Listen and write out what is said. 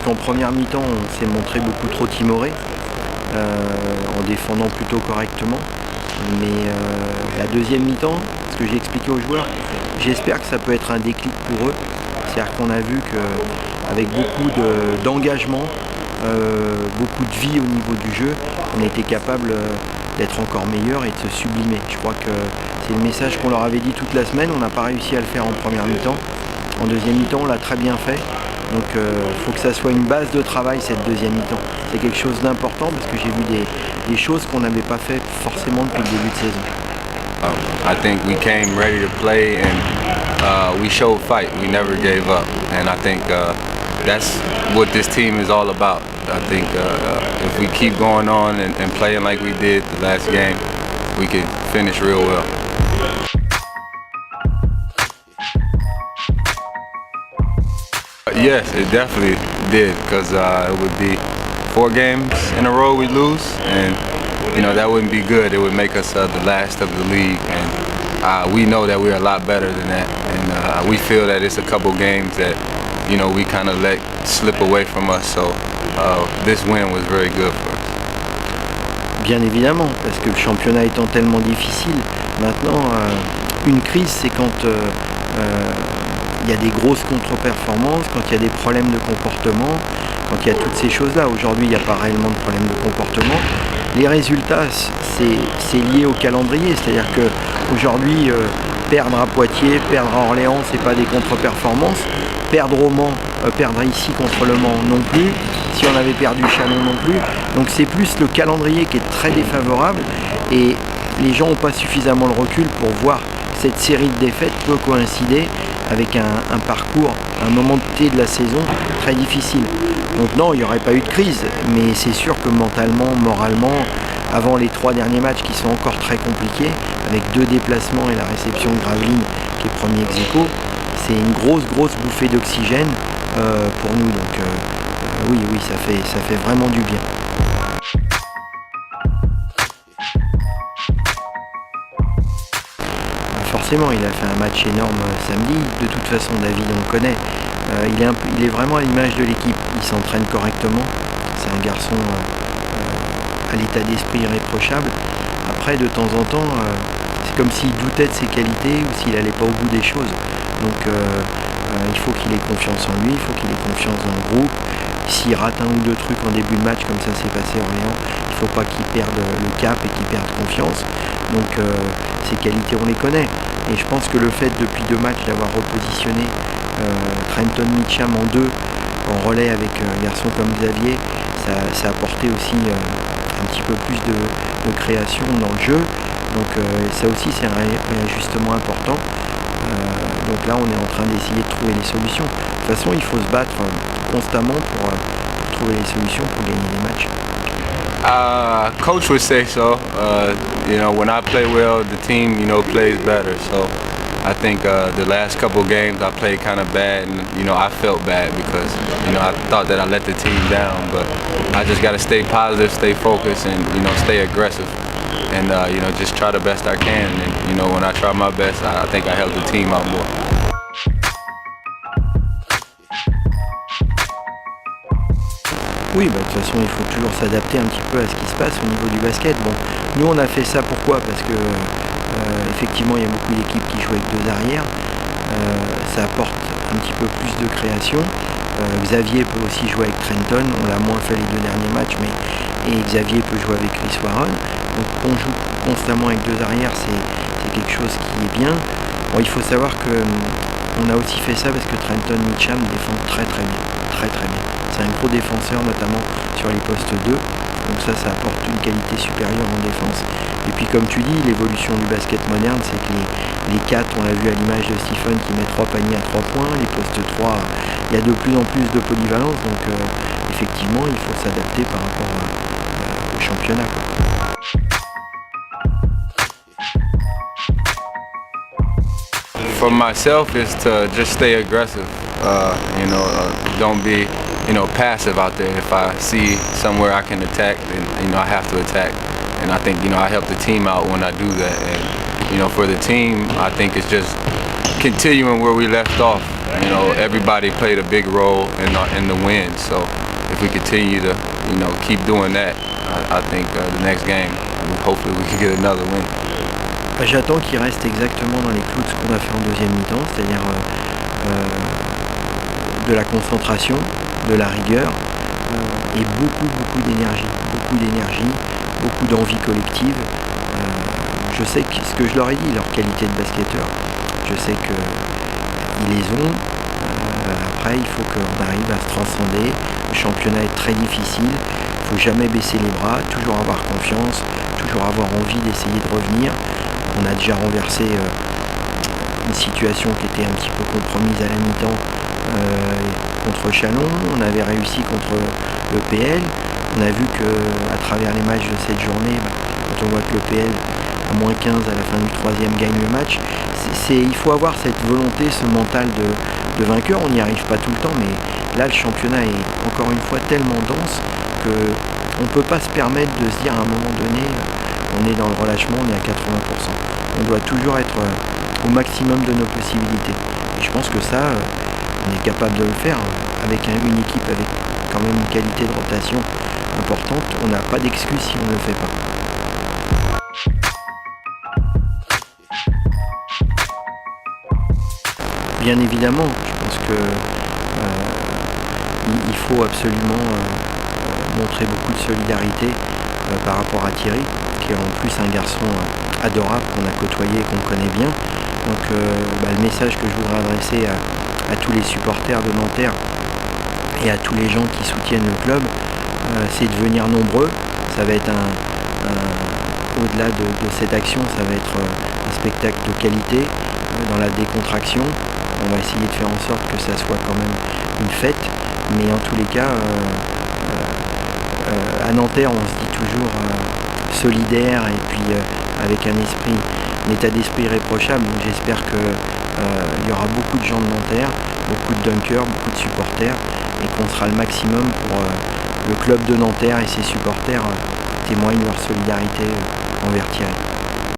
qu'en première mi-temps, on s'est montré beaucoup trop timoré, en défendant plutôt correctement. Mais la deuxième mi-temps, ce que j'ai expliqué aux joueurs, j'espère que ça peut être un déclic pour eux. C'est-à-dire qu'on a vu qu'avec beaucoup d'engagement, beaucoup de vie au niveau du jeu, on était capable d'être encore meilleur et de se sublimer. Je crois que c'est le message qu'on leur avait dit toute la semaine. On n'a pas réussi à le faire en première mi-temps. En deuxième mi-temps, on l'a très bien fait. Donc il faut que ça soit une base de travail cette deuxième mi-temps. C'est quelque chose d'important parce que j'ai vu des choses qu'on n'avait pas fait forcément depuis le début de saison. I think we came ready to play and we showed fight. We never gave up, and I think that's what this team is all about. I think if we keep going on and playing like we did the last game, we could finish real well. Yes, it definitely did, because it would be 4 games in a row we lose, and that wouldn't be good. It would make us the last of the league, and we know that we're a lot better than that, and we feel that it's a couple games that we kind of let slip away from us, so this win was very good for us. Bien évidemment, parce que le championnat étant tellement difficile, maintenant une crise c'est quand il y a des grosses contre-performances, quand il y a des problèmes de comportement, quand il y a toutes ces choses-là. Aujourd'hui, il n'y a pas réellement de problème de comportement. Les résultats, c'est lié au calendrier, c'est-à-dire qu'aujourd'hui, perdre à Poitiers, perdre à Orléans, c'est pas des contre-performances. Perdre au Mans, perdre ici contre le Mans non plus. Si on avait perdu Chalon non plus. Donc c'est plus le calendrier qui est très défavorable et les gens n'ont pas suffisamment le recul pour voir que cette série de défaites peut coïncider avec un parcours, un moment T de la saison très difficile. Donc non, il n'y aurait pas eu de crise, mais c'est sûr que mentalement, moralement, avant les 3 derniers matchs qui sont encore très compliqués, avec 2 déplacements et la réception de Gravelines qui est premier ex-aequo, c'est une grosse bouffée d'oxygène pour nous. Donc oui, ça fait vraiment du bien. Forcément, il a fait un match énorme samedi. De toute façon, David, on le connaît. Il est vraiment à l'image de l'équipe. Il s'entraîne correctement. C'est un garçon à l'état d'esprit irréprochable. Après, de temps en temps, c'est comme s'il doutait de ses qualités ou s'il n'allait pas au bout des choses. Donc, il faut qu'il ait confiance en lui, il faut qu'il ait confiance dans le groupe. S'il rate 1 ou 2 trucs en début de match, comme ça s'est passé à Orléans, il ne faut pas qu'il perde le cap et qu'il perde confiance. Donc, ses qualités, on les connaît. Et je pense que le fait, depuis 2 matchs, d'avoir repositionné Trenton Mitcham en 2, en relais avec un garçon comme Xavier, ça a apporté aussi un petit peu plus de création dans le jeu. Donc ça aussi, c'est un réajustement important. Donc là, on est en train d'essayer de trouver les solutions. De toute façon, il faut se battre constamment pour trouver les solutions pour gagner les matchs. Coach would say so. When I play well, the team, plays better. So I think the last couple games I played kind of bad, and I felt bad because I thought that I let the team down. But I just got to stay positive, stay focused, and stay aggressive, and just try the best I can. And when I try my best, I think I help the team out more. Oui, de toute façon, il faut toujours s'adapter un petit peu à ce qui se passe au niveau du basket. Bon, nous, on a fait ça pourquoi? Parce que effectivement, il y a beaucoup d'équipes qui jouent avec 2 arrières. Ça apporte un petit peu plus de création. Xavier peut aussi jouer avec Trenton. On l'a moins fait les 2 derniers matchs, et Xavier peut jouer avec Chris Warren. Donc, on joue constamment avec 2 arrières, c'est quelque chose qui est bien. Bon, il faut savoir que on a aussi fait ça parce que Trenton Mitcham défend très bien. C'est un gros défenseur, notamment sur les postes 2. Donc ça apporte une qualité supérieure en défense. Et puis comme tu dis, l'évolution du basket moderne, c'est que les 4, on l'a vu à l'image de Stephen qui met 3 paniers à 3 points. Les postes 3, il y a de plus en plus de polyvalence. Donc effectivement, il faut s'adapter par rapport au championnat, quoi. For myself, is to just stay aggressive. Don't be passive out there. If I see somewhere I can attack, then I have to attack. And I think I help the team out when I do that. And for the team, I think it's just continuing where we left off. You know, everybody played a big role in the win. So if we continue to, you know, keep doing that, I think the next game, hopefully we can get another win. J'attends qu'il reste exactement dans les clous de ce qu'on a fait en deuxième mi-temps, c'est-à-dire de la concentration, de la rigueur et beaucoup d'énergie, beaucoup d'envie collective. Je sais que ce que je leur ai dit, leur qualité de basketteur, je sais qu'ils les ont. Après, il faut qu'on arrive à se transcender. Le championnat est très difficile. Il ne faut jamais baisser les bras, toujours avoir confiance, toujours avoir envie d'essayer de revenir. On a déjà renversé une situation qui était un petit peu compromise à la mi-temps contre Chalon. On avait réussi contre le PL. On a vu qu'à travers les matchs de cette journée, quand on voit que le PL à moins 15 à la fin du troisième gagne le match, il faut avoir cette volonté, ce mental de vainqueur. On n'y arrive pas tout le temps, mais là le championnat est encore une fois tellement dense qu'on ne peut pas se permettre de se dire à un moment donné on est dans le relâchement, on est à 80%. On doit toujours être au maximum de nos possibilités. Et je pense que ça, on est capable de le faire avec une équipe avec quand même une qualité de rotation importante. On n'a pas d'excuse si on ne le fait pas. Bien évidemment, je pense que il faut absolument montrer beaucoup de solidarité par rapport à Thierry, qui est en plus un garçon adorable qu'on a côtoyé et qu'on connaît bien. Donc le message que je voudrais adresser à tous les supporters de Nanterre et à tous les gens qui soutiennent le club, c'est de venir nombreux. Ça va être au-delà de cette action, ça va être un spectacle de qualité, dans la décontraction. On va essayer de faire en sorte que ça soit quand même une fête, mais en tous les cas, à Nanterre, on se dit toujours solidaire et puis avec un état d'esprit irréprochable. Donc j'espère qu'il y aura beaucoup de gens de Nanterre, beaucoup de dunkers, beaucoup de supporters, et qu'on sera le maximum pour le club de Nanterre et ses supporters témoignent leur solidarité envers Thierry.